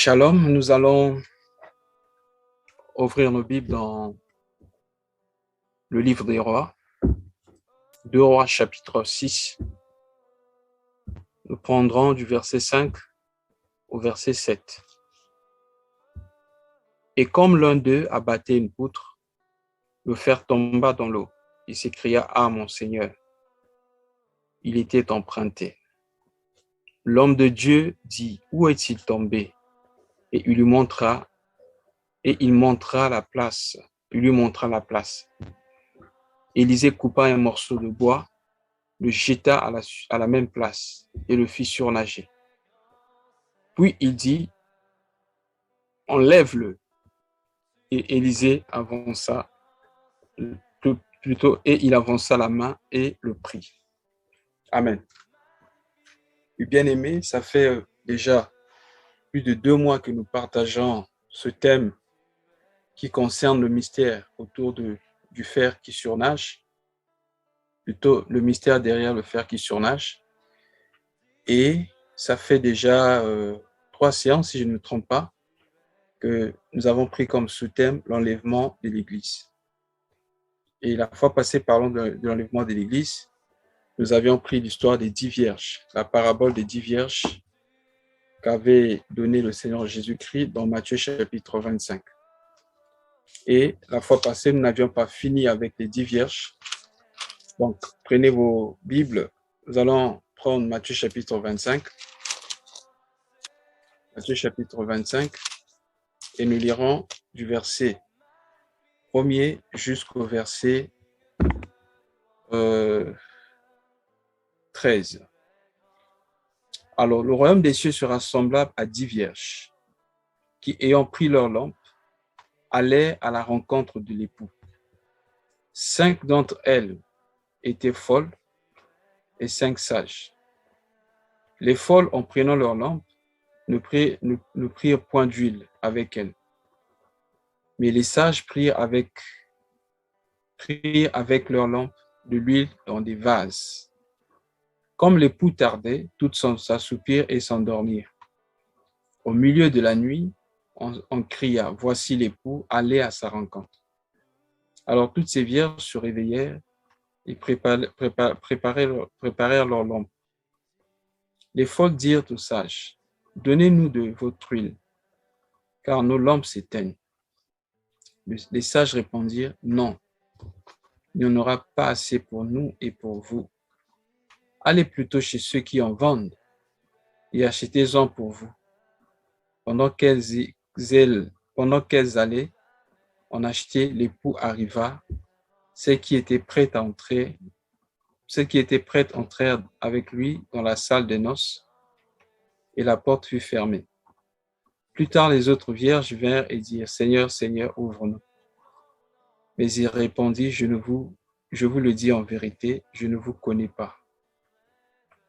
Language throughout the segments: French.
Shalom, nous allons ouvrir nos Bibles dans le livre des Rois, 2 Rois chapitre 6. Nous prendrons du verset 5 au verset 7. Et comme l'un d'eux abattait une poutre, le fer tomba dans l'eau. Il s'écria: « Ah, mon Seigneur, il était emprunté. » L'homme de Dieu dit: « Où est-il tombé ?» Et il lui montra la place. Élisée coupa un morceau de bois, le jeta à la même place et le fit surnager. Puis il dit: « Enlève-le. » Et Élisée avança il avança la main et le prit. Amen. Bien-aimés, ça fait déjà plus de 2 mois que nous partageons ce thème qui concerne le mystère autour du fer qui surnage, plutôt le mystère derrière le fer qui surnage. Et ça fait déjà 3 séances, si je ne me trompe pas, que nous avons pris comme sous-thème l'enlèvement de l'Église. Et la fois passée, parlant de l'enlèvement de l'Église, nous avions pris l'histoire des 10 vierges, la parabole des 10 vierges qu'avait donné le Seigneur Jésus-Christ dans Matthieu chapitre 25. Et la fois passée, nous n'avions pas fini avec les 10 vierges. Donc, prenez vos Bibles, nous allons prendre Matthieu chapitre 25. Matthieu chapitre 25, et nous lirons du verset 1er jusqu'au verset 13. Alors, le royaume des cieux sera semblable à 10 vierges qui, ayant pris leur lampe, allaient à la rencontre de l'époux. 5 d'entre elles étaient folles et 5 sages. Les folles, en prenant leur lampe, ne prirent point d'huile avec elles. Mais les sages prirent avec leur lampe de l'huile dans des vases. Comme l'époux tardait, toutes s'assoupirent et s'endormirent. Au milieu de la nuit, on cria: « Voici l'époux, allez à sa rencontre. » Alors toutes ces vierges se réveillèrent et préparèrent leur lampe. Les folles dirent aux sages: « Donnez-nous de votre huile, car nos lampes s'éteignent. » Les sages répondirent: « Non, il n'y en aura pas assez pour nous et pour vous. Allez plutôt chez ceux qui en vendent et achetez-en pour vous. » Pendant qu'elles allaient en acheter, l'époux arriva. Ceux qui étaient prêts entrèrent avec lui dans la salle des noces, et la porte fut fermée. Plus tard, les autres vierges vinrent et dirent: « Seigneur, Seigneur, ouvre-nous. » Mais il répondit: « Je vous le dis en vérité, je ne vous connais pas.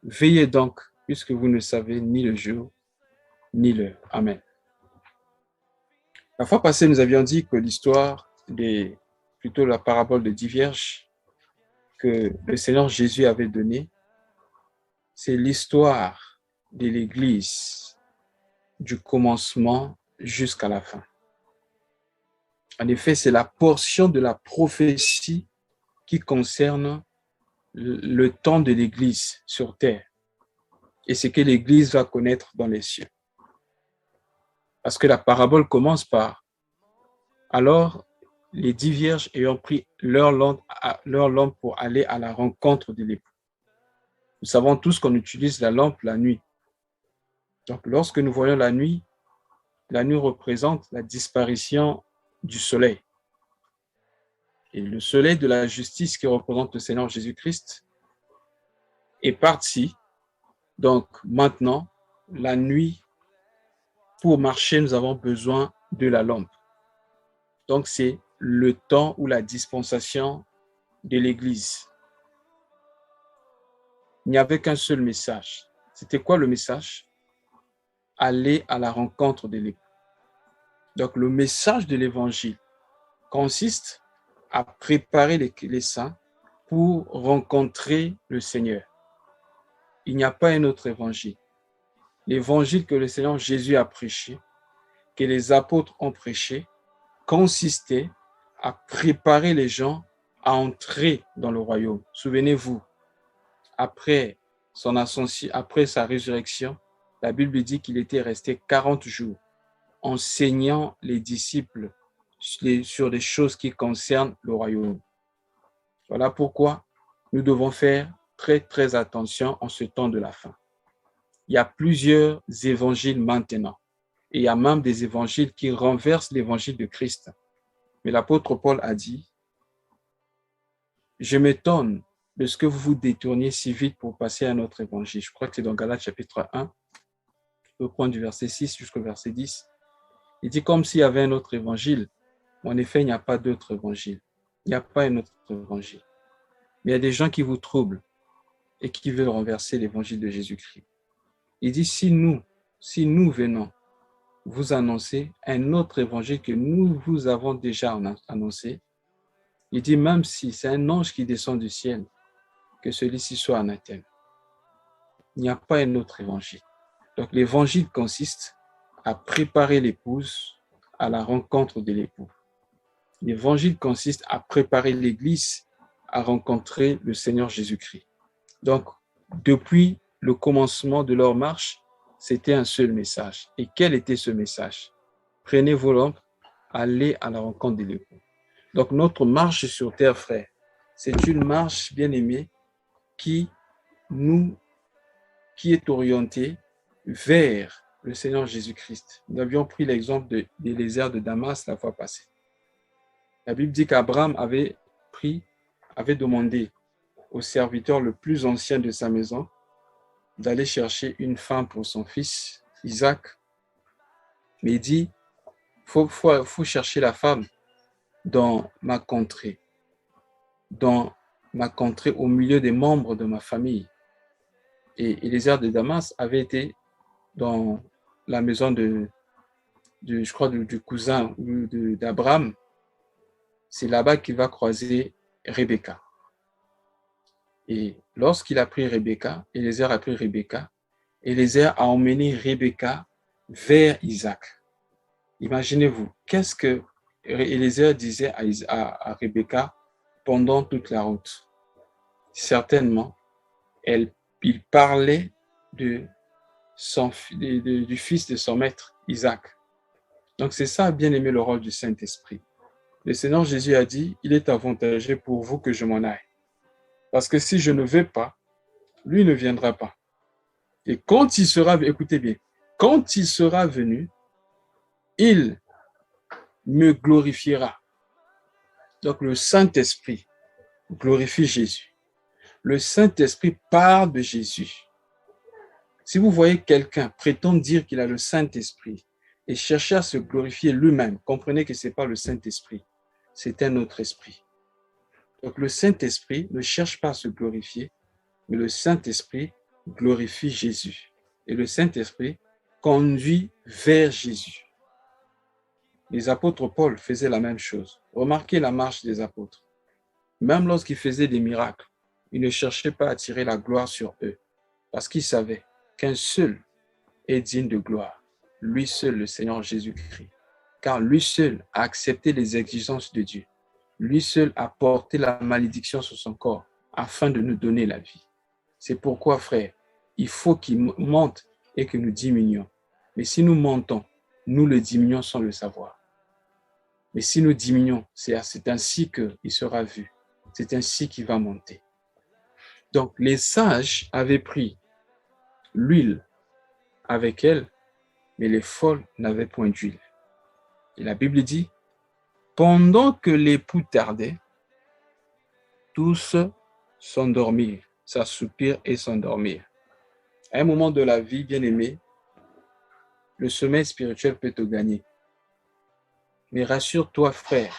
Veillez donc, puisque vous ne savez ni le jour ni l'heure. » Amen. La fois passée, nous avions dit que la parabole des 10 vierges que le Seigneur Jésus avait donnée, c'est l'histoire de l'Église du commencement jusqu'à la fin. En effet, c'est la portion de la prophétie qui concerne le temps de l'Église sur terre et ce que l'Église va connaître dans les cieux. Parce que la parabole commence par: alors les 10 vierges ayant pris leur lampe pour aller à la rencontre de l'époux. Nous savons tous qu'on utilise la lampe la nuit. Donc lorsque nous voyons la nuit représente la disparition du soleil. Et le soleil de la justice qui représente le Seigneur Jésus-Christ est parti. Donc maintenant, la nuit, pour marcher, nous avons besoin de la lampe. Donc c'est le temps ou la dispensation de l'Église. Il n'y avait qu'un seul message. C'était quoi le message? Aller à la rencontre de l'époux. Donc le message de l'Évangile consiste à préparer les saints pour rencontrer le Seigneur. Il n'y a pas un autre évangile. L'évangile que le Seigneur Jésus a prêché que les apôtres ont prêché consistait à préparer les gens à entrer dans le royaume. Souvenez-vous, après son ascension, après sa résurrection, la Bible dit qu'il était resté 40 jours enseignant les disciples sur des choses qui concernent le royaume. Voilà pourquoi nous devons faire très, très attention en ce temps de la fin. Il y a plusieurs évangiles maintenant. Et il y a même des évangiles qui renversent l'évangile de Christ. Mais l'apôtre Paul a dit, je m'étonne de ce que vous vous détourniez si vite pour passer à un autre évangile. Je crois que c'est dans Galates chapitre 1. Je peux prendre du verset 6 jusqu'au verset 10. Il dit comme s'il y avait un autre évangile. En effet, il n'y a pas d'autre évangile. Il n'y a pas un autre évangile. Mais il y a des gens qui vous troublent et qui veulent renverser l'évangile de Jésus-Christ. Il dit, si nous venons vous annoncer un autre évangile que nous vous avons déjà annoncé, il dit, même si c'est un ange qui descend du ciel, que celui-ci soit anathème. Il n'y a pas un autre évangile. Donc l'évangile consiste à préparer l'épouse à la rencontre de l'époux. L'évangile consiste à préparer l'Église à rencontrer le Seigneur Jésus-Christ. Donc, depuis le commencement de leur marche, c'était un seul message. Et quel était ce message? Prenez vos lampes, allez à la rencontre de l'époux. Donc, notre marche sur terre, frère, c'est une marche, bien aimée, qui est orientée vers le Seigneur Jésus-Christ. Nous avions pris l'exemple d'Éléazar de Damas la fois passée. La Bible dit qu'Abraham avait demandé au serviteur le plus ancien de sa maison d'aller chercher une femme pour son fils, Isaac. Mais il dit, faut chercher la femme dans ma contrée, au milieu des membres de ma famille. Et Éléazar de Damas avait été dans la maison du cousin d'Abraham. C'est là-bas qu'il va croiser Rebecca. Et lorsqu'il a pris Rebecca, Éléazar a pris Rebecca, Éléazar a emmené Rebecca vers Isaac. Imaginez-vous, qu'est-ce que Éléazar disait à Rebecca pendant toute la route? Certainement, il parlait du fils de son maître, Isaac. Donc c'est ça, bien aimé, le rôle du Saint-Esprit. Le Seigneur Jésus a dit, il est avantageux pour vous que je m'en aille. Parce que si je ne vais pas, lui ne viendra pas. Et quand il sera, écoutez bien, quand il sera venu, il me glorifiera. Donc le Saint-Esprit glorifie Jésus. Le Saint-Esprit parle de Jésus. Si vous voyez quelqu'un prétendre dire qu'il a le Saint-Esprit et chercher à se glorifier lui-même, comprenez que ce n'est pas le Saint-Esprit, c'est un autre esprit. Donc le Saint-Esprit ne cherche pas à se glorifier, mais le Saint-Esprit glorifie Jésus. Et le Saint-Esprit conduit vers Jésus. Les apôtres Paul faisaient la même chose. Remarquez la marche des apôtres. Même lorsqu'ils faisaient des miracles, ils ne cherchaient pas à tirer la gloire sur eux, parce qu'ils savaient qu'un seul est digne de gloire, lui seul, le Seigneur Jésus-Christ. Car lui seul a accepté les exigences de Dieu. Lui seul a porté la malédiction sur son corps afin de nous donner la vie. C'est pourquoi, frère, il faut qu'il monte et que nous diminuions. Mais si nous montons, nous le diminuons sans le savoir. Mais si nous diminuons, c'est ainsi qu'il sera vu. C'est ainsi qu'il va monter. Donc, les sages avaient pris l'huile avec elle, mais les folles n'avaient point d'huile. Et la Bible dit, pendant que l'époux tardait, tous s'endormirent, s'assoupirent et s'endormirent. À un moment de la vie, bien aimé, le sommeil spirituel peut te gagner. Mais rassure-toi, frère,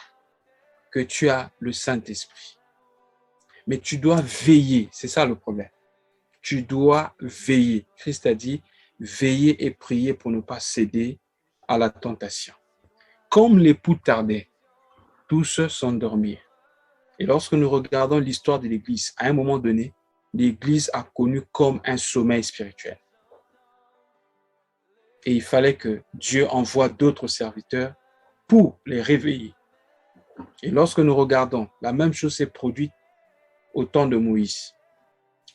que tu as le Saint-Esprit. Mais tu dois veiller, c'est ça le problème. Tu dois veiller. Christ a dit, veillez et priez pour ne pas céder à la tentation. Comme l'époux tardait, tous s'endormirent. Et lorsque nous regardons l'histoire de l'Église, à un moment donné, l'Église a connu comme un sommeil spirituel. Et il fallait que Dieu envoie d'autres serviteurs pour les réveiller. Et lorsque nous regardons, la même chose s'est produite au temps de Moïse.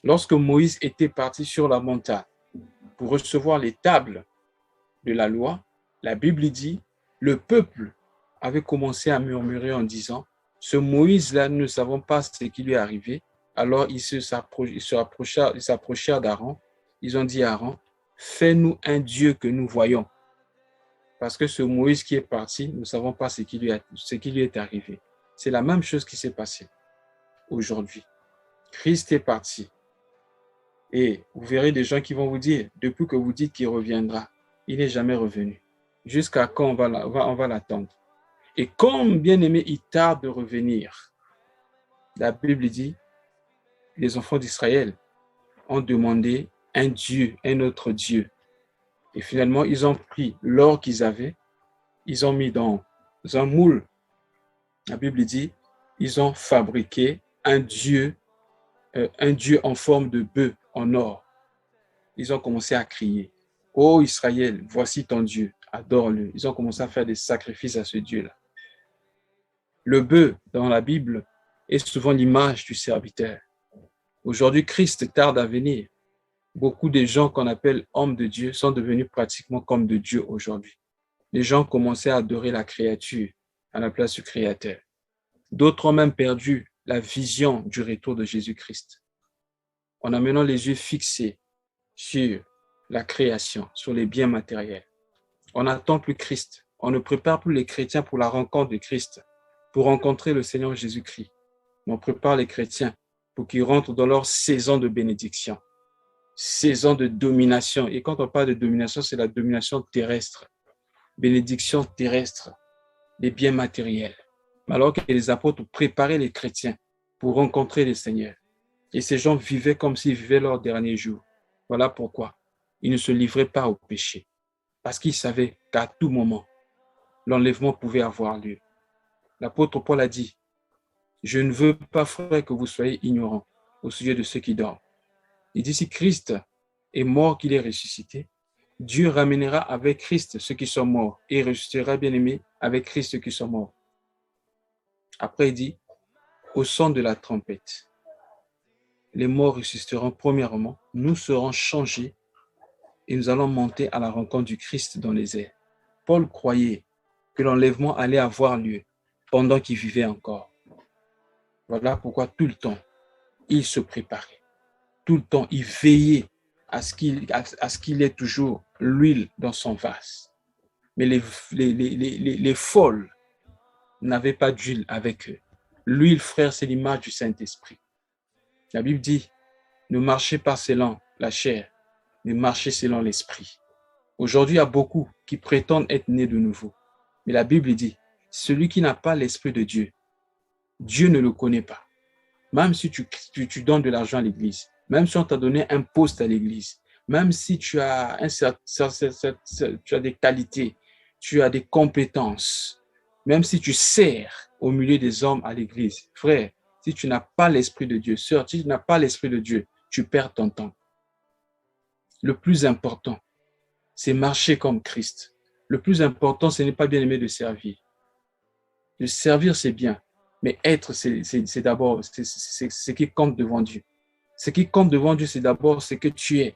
Lorsque Moïse était parti sur la montagne pour recevoir les tables de la loi, la Bible dit, le peuple avait commencé à murmurer en disant, ce Moïse-là, nous ne savons pas ce qui lui est arrivé. Alors ils s'approchèrent d'Aaron. Ils ont dit à Aaron, fais-nous un Dieu que nous voyons. Parce que ce Moïse qui est parti, nous ne savons pas ce qui lui est arrivé. C'est la même chose qui s'est passée aujourd'hui. Christ est parti. Et vous verrez des gens qui vont vous dire, depuis que vous dites qu'il reviendra, il n'est jamais revenu. Jusqu'à quand on va l'attendre? Et comme bien aimé, il tarde de revenir. La Bible dit, les enfants d'Israël ont demandé un Dieu, un autre Dieu. Et finalement, ils ont pris l'or qu'ils avaient, ils ont mis dans un moule. La Bible dit, ils ont fabriqué un Dieu en forme de bœuf en or. Ils ont commencé à crier, ô Israël, voici ton Dieu, adore-le. Ils ont commencé à faire des sacrifices à ce Dieu-là. Le bœuf, dans la Bible, est souvent l'image du serviteur. Aujourd'hui, Christ tarde à venir. Beaucoup de gens qu'on appelle hommes de Dieu sont devenus pratiquement comme de Dieu aujourd'hui. Les gens commençaient à adorer la créature à la place du Créateur. D'autres ont même perdu la vision du retour de Jésus-Christ. En amenant les yeux fixés sur la création, sur les biens matériels. On n'attend plus Christ. On ne prépare plus les chrétiens pour la rencontre de Christ, pour rencontrer le Seigneur Jésus-Christ. On prépare les chrétiens pour qu'ils rentrent dans leur saison de bénédiction, saison de domination. Et quand on parle de domination, c'est la domination terrestre, bénédiction terrestre, des biens matériels. Alors que les apôtres préparaient les chrétiens pour rencontrer le Seigneur. Et ces gens vivaient comme s'ils vivaient leur dernier jour. Voilà pourquoi ils ne se livraient pas au péché. Parce qu'ils savaient qu'à tout moment, l'enlèvement pouvait avoir lieu. L'apôtre Paul a dit, je ne veux pas, frère, que vous soyez ignorants au sujet de ceux qui dorment. Il dit, si Christ est mort, qu'il est ressuscité, Dieu ramènera avec Christ ceux qui sont morts et ressuscitera, bien aimé, avec Christ ceux qui sont morts. Après, il dit, au son de la trompette, les morts ressusciteront premièrement, nous serons changés et nous allons monter à la rencontre du Christ dans les airs. Paul croyait que l'enlèvement allait avoir lieu pendant qu'il vivait encore. Voilà pourquoi tout le temps, il se préparait. Tout le temps, il veillait à ce qu'il ait toujours l'huile dans son vase. Mais les folles n'avaient pas d'huile avec eux. L'huile, frère, c'est l'image du Saint-Esprit. La Bible dit, ne marchez pas selon la chair, mais marchez selon l'Esprit. Aujourd'hui, il y a beaucoup qui prétendent être nés de nouveau. Mais la Bible dit, celui qui n'a pas l'Esprit de Dieu, Dieu ne le connaît pas. Même si tu donnes de l'argent à l'église, même si on t'a donné un poste à l'église, même si tu as des qualités, tu as des compétences, même si tu sers au milieu des hommes à l'église, frère, si tu n'as pas l'Esprit de Dieu, sœur, si tu n'as pas l'Esprit de Dieu, tu perds ton temps. Le plus important, c'est marcher comme Christ. Le plus important, ce n'est pas bien aimé de servir. De servir, c'est bien. Mais être, c'est d'abord ce qui compte devant Dieu. Ce qui compte devant Dieu, c'est d'abord ce que tu es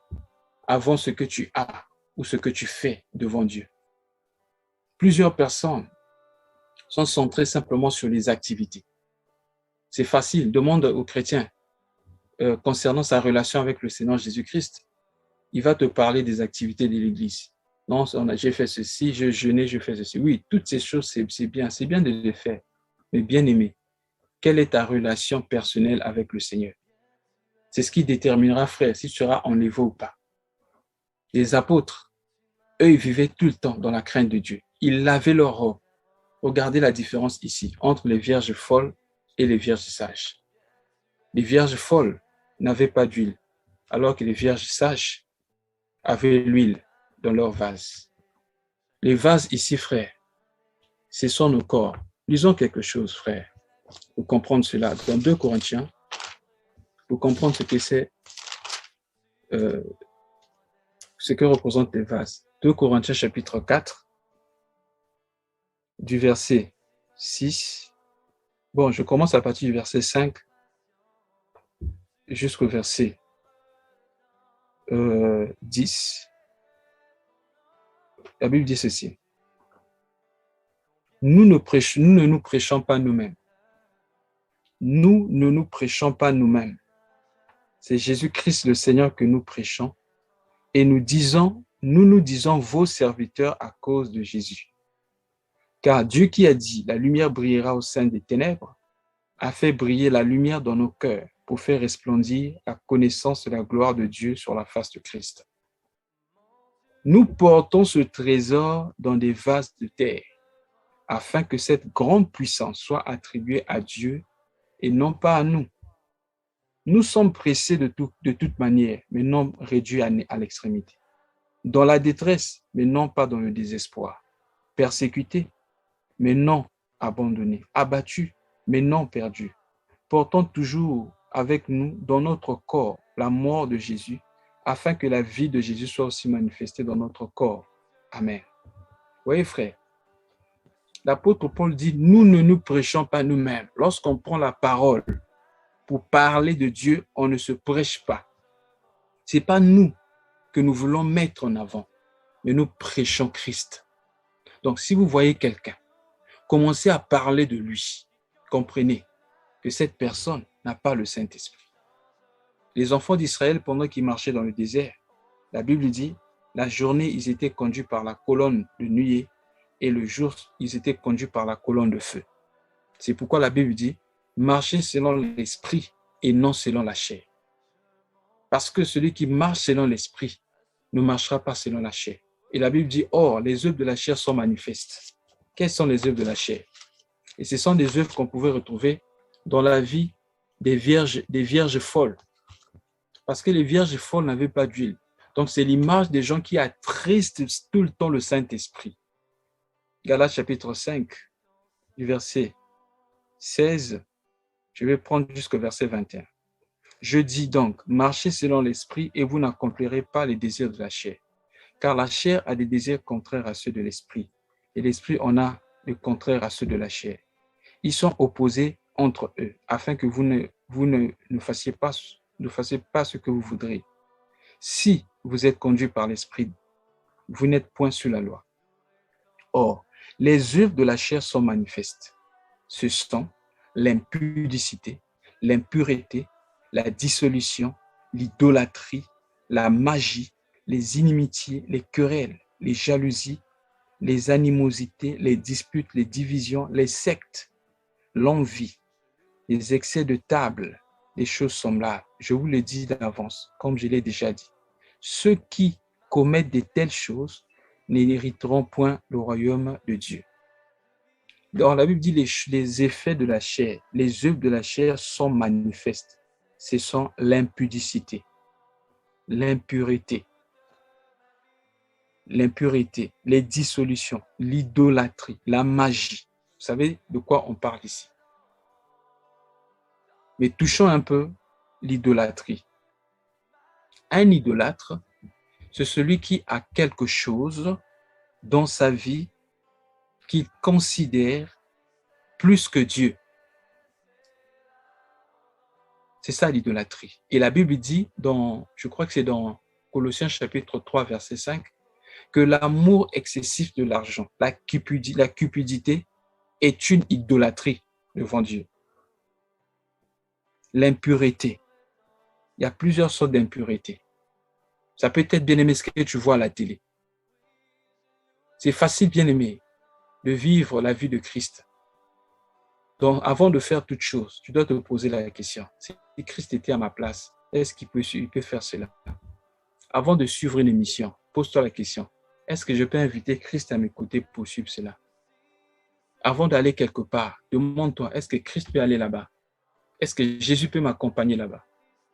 avant ce que tu as ou ce que tu fais devant Dieu. Plusieurs personnes sont centrées simplement sur les activités. C'est facile. Demande aux chrétiens concernant sa relation avec le Seigneur Jésus-Christ. Il va te parler des activités de l'Église. Non, j'ai fait ceci, je jeûnais, je fais ceci. Oui, toutes ces choses, c'est bien de les faire. Mais bien aimé, quelle est ta relation personnelle avec le Seigneur? C'est ce qui déterminera, frère, si tu seras enlevé ou pas. Les apôtres, eux, ils vivaient tout le temps dans la crainte de Dieu. Ils lavaient leur robe. Regardez la différence ici entre les vierges folles et les vierges sages. Les vierges folles n'avaient pas d'huile, alors que les vierges sages avaient l'huile dans leur vase. Les vases ici, frère, ce sont nos corps. Lisons quelque chose, frère, pour comprendre cela. Dans 2 Corinthiens, pour comprendre ce que c'est, ce que représentent les vases. 2 Corinthiens chapitre 4, du verset 6. Bon, je commence à partir du verset 5 jusqu'au verset 10. La Bible dit ceci. Nous ne nous prêchons pas nous-mêmes. Nous ne nous prêchons pas nous-mêmes. C'est Jésus-Christ le Seigneur que nous prêchons. Et nous nous disons vos serviteurs à cause de Jésus. Car Dieu qui a dit, la lumière brillera au sein des ténèbres, a fait briller la lumière dans nos cœurs pour faire resplendir la connaissance de la gloire de Dieu sur la face de Christ. Nous portons ce trésor dans des vases de terre, afin que cette grande puissance soit attribuée à Dieu et non pas à nous. Nous sommes pressés de toute manière, mais non réduits à l'extrémité. Dans la détresse, mais non pas dans le désespoir. Persécutés, mais non abandonnés. Abattus, mais non perdus. Portant toujours avec nous dans notre corps la mort de Jésus, afin que la vie de Jésus soit aussi manifestée dans notre corps. Amen. Vous voyez, frère, l'apôtre Paul dit, nous ne nous prêchons pas nous-mêmes. Lorsqu'on prend la parole pour parler de Dieu, on ne se prêche pas. Ce n'est pas nous que nous voulons mettre en avant, mais nous prêchons Christ. Donc, si vous voyez quelqu'un, commencez à parler de lui. Comprenez que cette personne n'a pas le Saint-Esprit. Les enfants d'Israël, pendant qu'ils marchaient dans le désert, la Bible dit, la journée, ils étaient conduits par la colonne de nuée et le jour, ils étaient conduits par la colonne de feu. C'est pourquoi la Bible dit, marchez selon l'esprit et non selon la chair. Parce que celui qui marche selon l'esprit ne marchera pas selon la chair. Et la Bible dit, or, les œuvres de la chair sont manifestes. Quelles sont les œuvres de la chair? Et ce sont des œuvres qu'on pouvait retrouver dans la vie des vierges folles. Parce que les vierges folles n'avaient pas d'huile. Donc, c'est l'image des gens qui attristent tout le temps le Saint-Esprit. Galates chapitre 5, du verset 16, je vais prendre jusqu'au verset 21. Je dis donc, marchez selon l'esprit et vous n'accomplirez pas les désirs de la chair. Car la chair a des désirs contraires à ceux de l'esprit. Et l'esprit en a des contraires à ceux de la chair. Ils sont opposés entre eux, afin que vous ne fassiez pas ce que vous voudrez. Si vous êtes conduit par l'esprit, vous n'êtes point sous la loi. Or, les œuvres de la chair sont manifestes. Ce sont l'impudicité, l'impureté, la dissolution, l'idolâtrie, la magie, les inimitiés, les querelles, les jalousies, les animosités, les disputes, les divisions, les sectes, l'envie, les excès de table, les choses semblables. Je vous le dis d'avance, comme je l'ai déjà dit. Ceux qui commettent de telles choses n'hériteront point le royaume de Dieu. Dans la Bible dit les effets de la chair, les œuvres de la chair sont manifestes. Ce sont l'impudicité, l'impureté, les dissolutions, l'idolâtrie, la magie. Vous savez de quoi on parle ici. Mais touchons un peu l'idolâtrie. Un idolâtre, c'est celui qui a quelque chose dans sa vie qu'il considère plus que Dieu. C'est ça l'idolâtrie. Et la Bible dit, je crois que c'est dans Colossiens chapitre 3, verset 5, que l'amour excessif de l'argent, la cupidité est une idolâtrie devant Dieu. L'impureté. Il y a plusieurs sortes d'impureté. Ça peut être, bien-aimé, ce que tu vois à la télé. C'est facile, bien-aimé, de vivre la vie de Christ. Donc, avant de faire toute chose, tu dois te poser la question. Si Christ était à ma place, est-ce qu'il peut faire cela? Avant de suivre une émission, pose-toi la question. Est-ce que je peux inviter Christ à mes côtés pour suivre cela? Avant d'aller quelque part, demande-toi, est-ce que Christ peut aller là-bas? Est-ce que Jésus peut m'accompagner là-bas?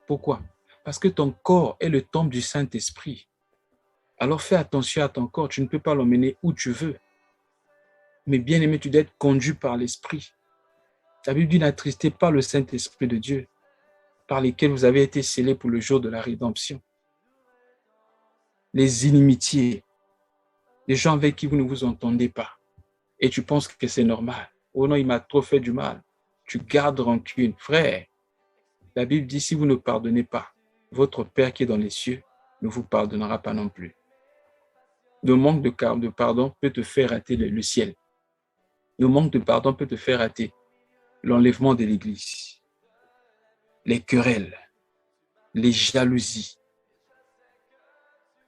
Pourquoi? Parce que ton corps est le temple du Saint-Esprit. Alors fais attention à ton corps, tu ne peux pas l'emmener où tu veux. Mais bien aimé, tu dois être conduit par l'Esprit. La Bible dit, n'attristez pas le Saint-Esprit de Dieu, par lequel vous avez été scellés pour le jour de la rédemption. Les inimitiés, Des gens avec qui vous ne vous entendez pas. Et tu penses que c'est normal. Oh non, il m'a trop fait du mal. Tu gardes rancune. Frère, la Bible dit, si vous ne pardonnez pas, votre Père qui est dans les cieux ne vous pardonnera pas non plus. Le manque de pardon peut te faire rater le ciel. Le manque de pardon peut te faire rater l'enlèvement de l'Église. Les querelles, les jalousies,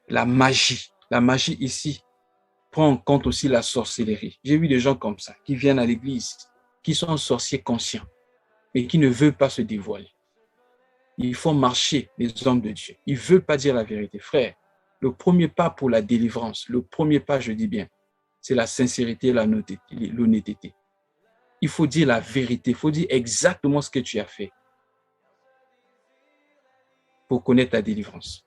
la magie. La magie ici prend en compte aussi la sorcellerie. J'ai vu des gens comme ça qui viennent à l'église, qui sont sorciers conscients, mais qui ne veulent pas se dévoiler. Ils font marcher les hommes de Dieu. Ils ne veulent pas dire la vérité. Frère, le premier pas pour la délivrance, le premier pas, je dis bien, c'est la sincérité et l'honnêteté. Il faut dire la vérité, il faut dire exactement ce que tu as fait pour connaître ta délivrance.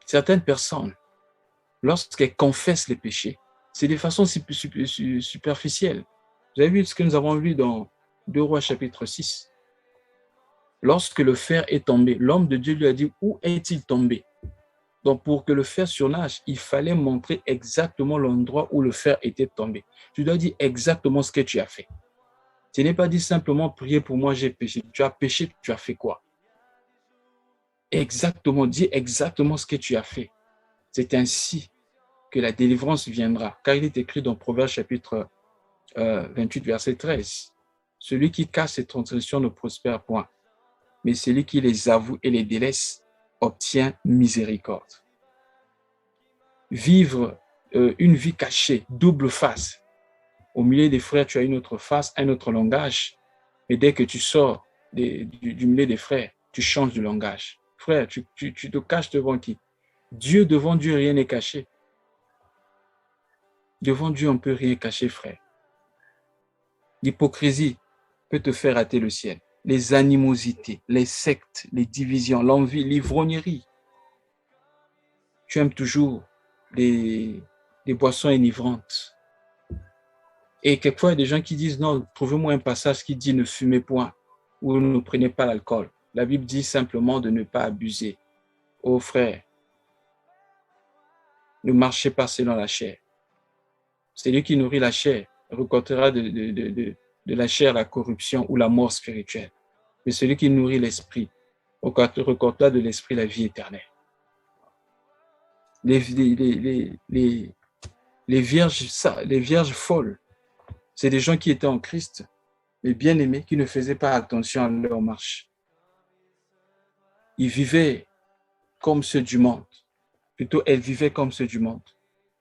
Certaines personnes, lorsqu'elles confessent les péchés, c'est de façon superficielle. Vous avez vu ce que nous avons lu dans 2 Rois chapitre 6. Lorsque le fer est tombé, l'homme de Dieu lui a dit, où est-il tombé? Donc, pour que le fer surnage, il fallait montrer exactement l'endroit où le fer était tombé. Tu dois dire exactement ce que tu as fait. Ce n'est pas dit simplement prier pour moi, j'ai péché. Tu as péché, tu as fait quoi? Exactement, dis exactement ce que tu as fait. C'est ainsi que la délivrance viendra. Car il est écrit dans Proverbe chapitre 28, verset 13. Celui qui cache ses transgressions ne prospère point, mais celui qui les avoue et les délaisse obtient miséricorde. Vivre une vie cachée, double face. Au milieu des frères, tu as une autre face, un autre langage. Et dès que tu sors du milieu des frères, tu changes de langage. Frère, tu te caches devant qui? Dieu, devant Dieu, rien n'est caché. Devant Dieu, on ne peut rien cacher, frère. L'hypocrisie peut te faire rater le ciel. Les animosités, les sectes, les divisions, l'envie, l'ivrognerie. Tu aimes toujours les boissons enivrantes. Et quelquefois, il y a des gens qui disent, non, trouvez-moi un passage qui dit ne fumez point ou ne prenez pas l'alcool. La Bible dit simplement de ne pas abuser. Oh frère, ne marchez pas selon la chair. Celui qui nourrit la chair récoltera de la chair la corruption ou la mort spirituelle. Mais celui qui nourrit l'esprit récoltera de l'esprit la vie éternelle. Les vierges folles, c'est des gens qui étaient en Christ, mais bien aimés, qui ne faisaient pas attention à leur marche. Ils vivaient comme ceux du monde. Plutôt, elles vivaient comme ceux du monde.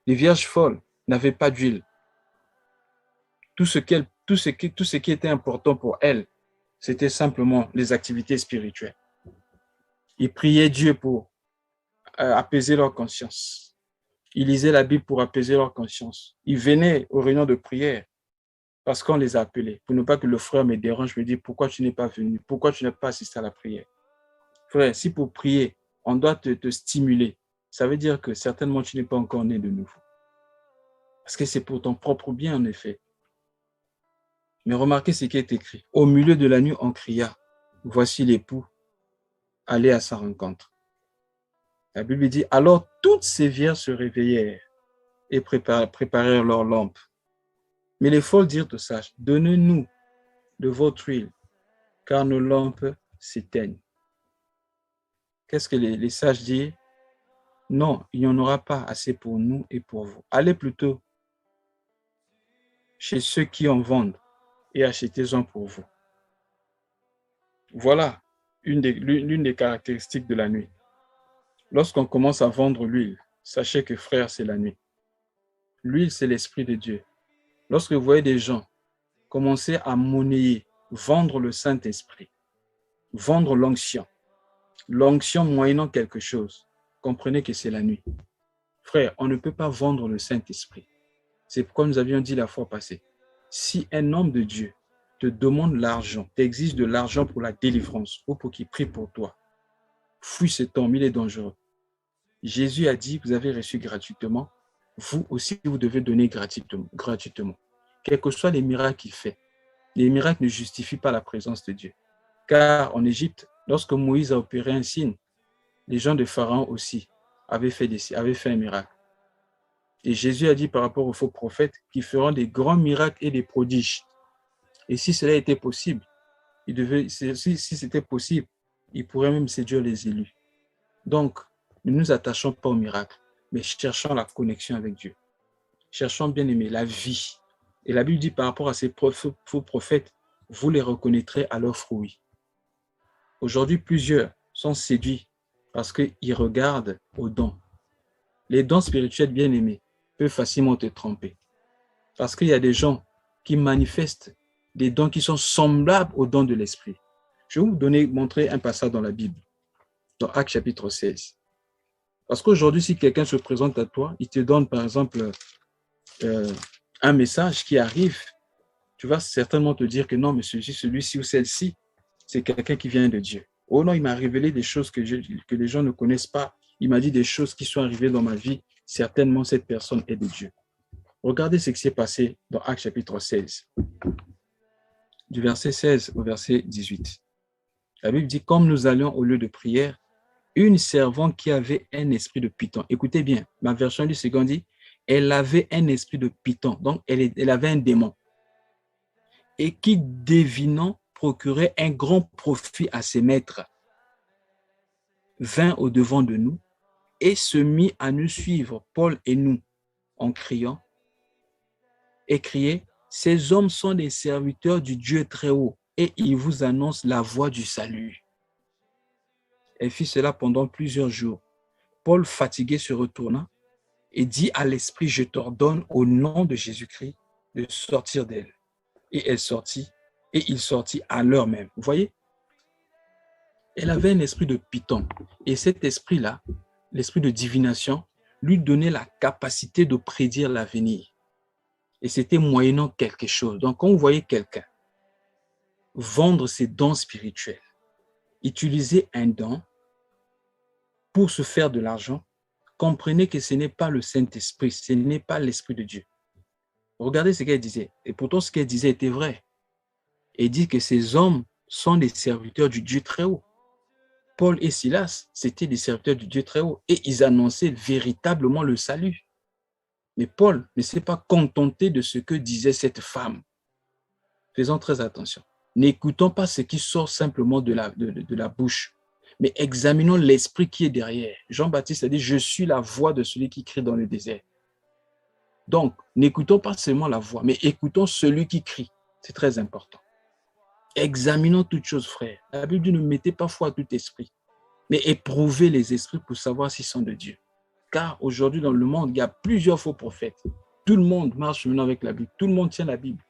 Les vierges folles n'avaient pas d'huile. Tout ce qui était important pour elles, c'était simplement les activités spirituelles. Ils priaient Dieu pour apaiser leur conscience. Ils lisaient la Bible pour apaiser leur conscience. Ils venaient aux réunions de prière parce qu'on les a appelés. Pour ne pas que le frère me dérange, me dit pourquoi tu n'es pas venu, pourquoi tu n'as pas assisté à la prière. Frère, si pour prier, on doit te stimuler, ça veut dire que certainement tu n'es pas encore né de nouveau. Parce que c'est pour ton propre bien, en effet. Mais remarquez ce qui est écrit. Au milieu de la nuit, on cria, voici l'époux, allez à sa rencontre. La Bible dit, alors toutes ces vierges se réveillèrent et préparèrent leurs lampes. Mais les folles dirent aux sages, donnez-nous de votre huile, car nos lampes s'éteignent. Qu'est-ce que les sages disent? Non, il n'y en aura pas assez pour nous et pour vous. Allez plutôt chez ceux qui en vendent et achetez-en pour vous. Voilà l'une des caractéristiques de la nuit. Lorsqu'on commence à vendre l'huile, sachez que frère, c'est la nuit. L'huile, c'est l'esprit de Dieu. Lorsque vous voyez des gens commencer à monnayer, vendre le Saint-Esprit, vendre l'onction moyennant quelque chose, comprenez que c'est la nuit. Frère, on ne peut pas vendre le Saint-Esprit. C'est pourquoi nous avions dit la fois passée, si un homme de Dieu te demande l'argent, t'exige de l'argent pour la délivrance ou pour qu'il prie pour toi, fuis cet homme, il est dangereux. Jésus a dit, vous avez reçu gratuitement, vous aussi, vous devez donner gratuitement. Quels que soient les miracles qu'il fait, les miracles ne justifient pas la présence de Dieu. Car en Égypte, lorsque Moïse a opéré un signe, les gens de Pharaon aussi avaient fait un miracle. Et Jésus a dit par rapport aux faux prophètes qu'ils feront des grands miracles et des prodiges. Et si cela était possible, si c'était possible, ils pourraient même séduire les élus. Donc, ne nous attachons pas aux miracles, mais cherchons la connexion avec Dieu. Cherchons, bien aimé, la vie. Et la Bible dit par rapport à ces faux prophètes, vous les reconnaîtrez à leurs fruits. Aujourd'hui, plusieurs sont séduits parce qu'ils regardent aux dons. Les dons spirituels, bien aimés, peuvent facilement te tromper. Parce qu'il y a des gens qui manifestent des dons qui sont semblables aux dons de l'esprit. Je vais vous montrer un passage dans la Bible, dans Actes chapitre 16. Parce qu'aujourd'hui, si quelqu'un se présente à toi, il te donne par exemple un message qui arrive, tu vas certainement te dire que non, mais celui-ci ou celle-ci, c'est quelqu'un qui vient de Dieu. Oh non, il m'a révélé des choses que les gens ne connaissent pas. Il m'a dit des choses qui sont arrivées dans ma vie. Certainement, cette personne est de Dieu. Regardez ce qui s'est passé dans Actes chapitre 16, du verset 16 au verset 18. La Bible dit, comme nous allions au lieu de prière, une servante qui avait un esprit de python. Écoutez bien, ma version du second dit, elle avait un esprit de python, donc elle avait un démon. Et qui, devinant, procurait un grand profit à ses maîtres, vint au-devant de nous et se mit à nous suivre, Paul et nous, en criant, et criait, ces hommes sont des serviteurs du Dieu très haut, et ils vous annoncent la voie du salut. Elle fit cela pendant plusieurs jours. Paul, fatigué, se retourna et dit à l'esprit, je t'ordonne au nom de Jésus-Christ de sortir d'elle. Et elle sortit, et il sortit à l'heure même. Vous voyez? Elle avait un esprit de python. Et cet esprit-là, l'esprit de divination, lui donnait la capacité de prédire l'avenir. Et c'était moyennant quelque chose. Donc, quand vous voyez quelqu'un vendre ses dons spirituels, utiliser un don pour se faire de l'argent, comprenez que ce n'est pas le Saint-Esprit, ce n'est pas l'Esprit de Dieu. Regardez ce qu'elle disait. Et pourtant, ce qu'elle disait était vrai. Elle dit que ces hommes sont des serviteurs du Dieu très haut. Paul et Silas, c'étaient des serviteurs du Dieu très haut et ils annonçaient véritablement le salut. Mais Paul ne s'est pas contenté de ce que disait cette femme. Faisons très attention. N'écoutons pas ce qui sort simplement de la bouche, mais examinons l'esprit qui est derrière. Jean-Baptiste a dit, je suis la voix de celui qui crie dans le désert. Donc, n'écoutons pas seulement la voix, mais écoutons celui qui crie. C'est très important. Examinons toutes choses, frères. La Bible dit, ne mettez pas foi à tout esprit, mais éprouvez les esprits pour savoir s'ils sont de Dieu. Car aujourd'hui, dans le monde, il y a plusieurs faux prophètes. Tout le monde marche maintenant avec la Bible. Tout le monde tient la Bible.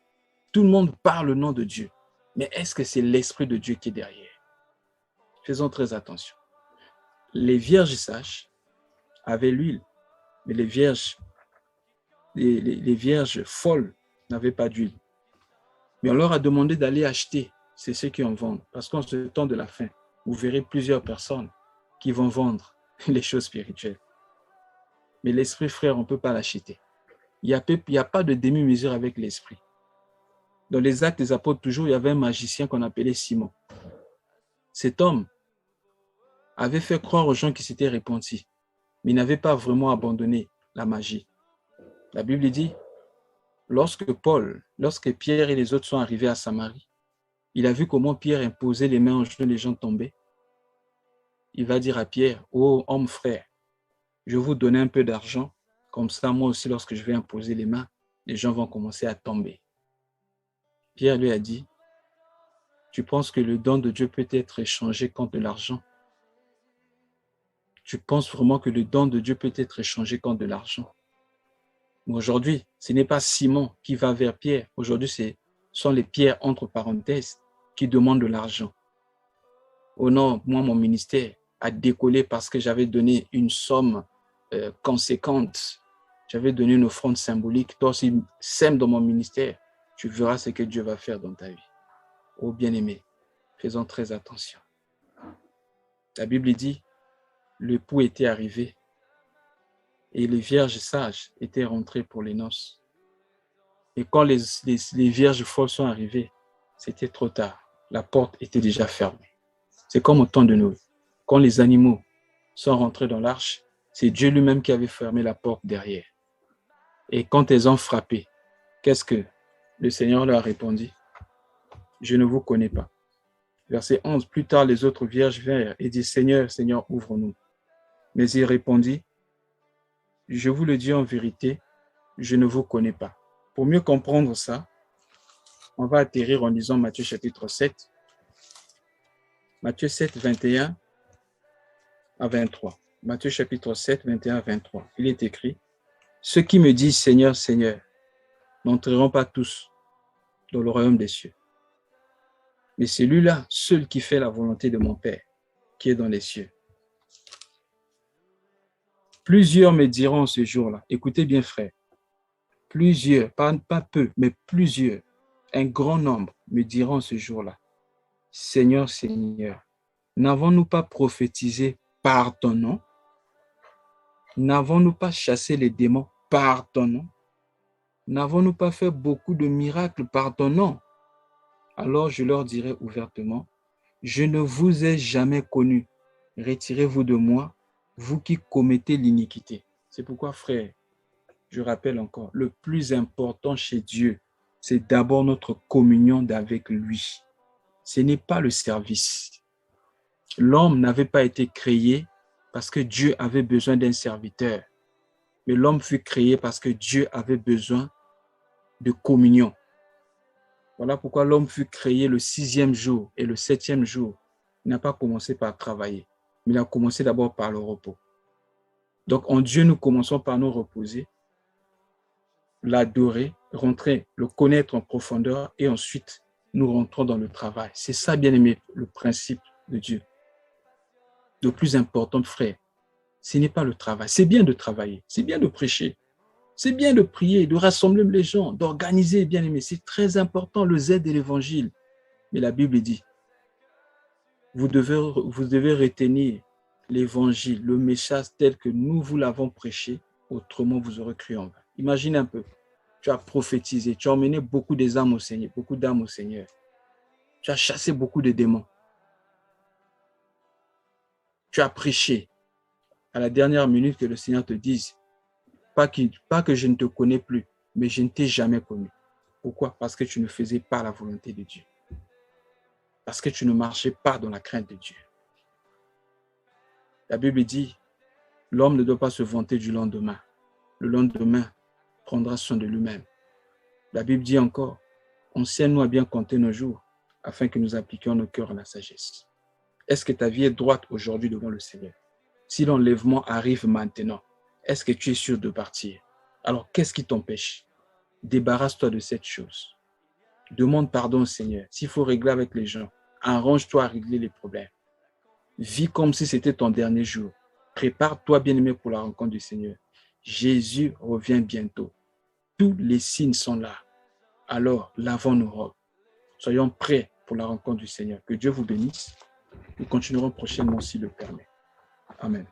Tout le monde parle le nom de Dieu. Mais est-ce que c'est l'Esprit de Dieu qui est derrière? Faisons très attention. Les vierges sages avaient l'huile, mais les vierges folles n'avaient pas d'huile. Mais on leur a demandé d'aller acheter, c'est ceux qui en vendent. Parce qu'en ce temps de la fin, vous verrez plusieurs personnes qui vont vendre les choses spirituelles. Mais l'esprit, frère, on ne peut pas l'acheter. Il n'y a pas de demi-mesure avec l'esprit. Dans les Actes des Apôtres, toujours, il y avait un magicien qu'on appelait Simon. Cet homme avait fait croire aux gens qui s'étaient repentis, mais il n'avait pas vraiment abandonné la magie. La Bible dit, lorsque Pierre et les autres sont arrivés à Samarie, il a vu comment Pierre imposait les mains aux genoux, les gens tombaient. Il va dire à Pierre, ô homme frère, je vais vous donner un peu d'argent, comme ça moi aussi lorsque je vais imposer les mains, les gens vont commencer à tomber. Pierre lui a dit, tu penses que le don de Dieu peut être échangé contre de l'argent? Tu penses vraiment que le don de Dieu peut être échangé contre de l'argent? Aujourd'hui, ce n'est pas Simon qui va vers Pierre. Aujourd'hui, ce sont les pierres entre parenthèses qui demandent de l'argent. Oh non, moi, mon ministère a décollé parce que j'avais donné une somme conséquente. J'avais donné une offrande symbolique. Toi aussi, sème dans mon ministère. Tu verras ce que Dieu va faire dans ta vie. Oh bien-aimé, faisons très attention. La Bible dit, l'époux était arrivé et les vierges sages étaient rentrées pour les noces. Et quand les vierges folles sont arrivées, c'était trop tard. La porte était déjà fermée. C'est comme au temps de Noé. Quand les animaux sont rentrés dans l'arche, c'est Dieu lui-même qui avait fermé la porte derrière. Et quand elles ont frappé, qu'est-ce que le Seigneur leur a répondu? Je ne vous connais pas. Verset 11, plus tard, les autres vierges vinrent et disent, Seigneur, Seigneur, ouvre-nous. Mais il répondit, je vous le dis en vérité, je ne vous connais pas. Pour mieux comprendre ça, on va atterrir en lisant Matthieu chapitre 7. Matthieu 7, 21 à 23. Matthieu chapitre 7, 21 à 23. Il est écrit, ceux qui me disent Seigneur, Seigneur, n'entreront pas tous dans le royaume des cieux. Mais celui-là, seul qui fait la volonté de mon Père, qui est dans les cieux. Plusieurs me diront ce jour-là, écoutez bien frère, plusieurs, pas peu, mais plusieurs, un grand nombre me diront ce jour-là, Seigneur, Seigneur, n'avons-nous pas prophétisé par ton nom? N'avons-nous pas chassé les démons par ton nom? N'avons-nous pas fait beaucoup de miracles par ton nom? Alors je leur dirai ouvertement, je ne vous ai jamais connu. Retirez-vous de moi, vous qui commettez l'iniquité. C'est pourquoi, frère, je rappelle encore, le plus important chez Dieu, c'est d'abord notre communion avec lui. Ce n'est pas le service. L'homme n'avait pas été créé parce que Dieu avait besoin d'un serviteur. Mais l'homme fut créé parce que Dieu avait besoin de communion. Voilà pourquoi l'homme fut créé le 6e jour et le 7e jour. Il n'a pas commencé par travailler, mais il a commencé d'abord par le repos. Donc en Dieu, nous commençons par nous reposer, l'adorer, rentrer, le connaître en profondeur et ensuite nous rentrons dans le travail. C'est ça, bien aimé, le principe de Dieu. Le plus important, frère, ce n'est pas le travail. C'est bien de travailler, c'est bien de prêcher, c'est bien de prier, de rassembler les gens, d'organiser, bien aimé. C'est très important, le zèle de l'évangile. Mais la Bible dit, vous devez retenir l'évangile, le message tel que nous vous l'avons prêché, autrement vous aurez cru en vain. Imagine un peu, tu as prophétisé, tu as emmené beaucoup d'âmes au Seigneur, tu as chassé beaucoup de démons. Tu as prêché à la dernière minute que le Seigneur te dise, pas que je ne te connais plus, mais je ne t'ai jamais connu. Pourquoi? Parce que tu ne faisais pas la volonté de Dieu. Parce que tu ne marchais pas dans la crainte de Dieu. La Bible dit, l'homme ne doit pas se vanter du lendemain. Le lendemain prendra soin de lui-même. La Bible dit encore, enseigne-nous à bien compter nos jours, afin que nous appliquions nos cœurs à la sagesse. Est-ce que ta vie est droite aujourd'hui devant le Seigneur? Si l'enlèvement arrive maintenant, est-ce que tu es sûr de partir? Alors, qu'est-ce qui t'empêche? Débarrasse-toi de cette chose. Demande pardon au Seigneur. S'il faut régler avec les gens, arrange-toi à régler les problèmes. Vis comme si c'était ton dernier jour. Prépare-toi, bien-aimé, pour la rencontre du Seigneur. Jésus revient bientôt. Tous les signes sont là. Alors, lavons nos robes. Soyons prêts pour la rencontre du Seigneur. Que Dieu vous bénisse. Nous continuerons prochainement s'il le permet. Amen.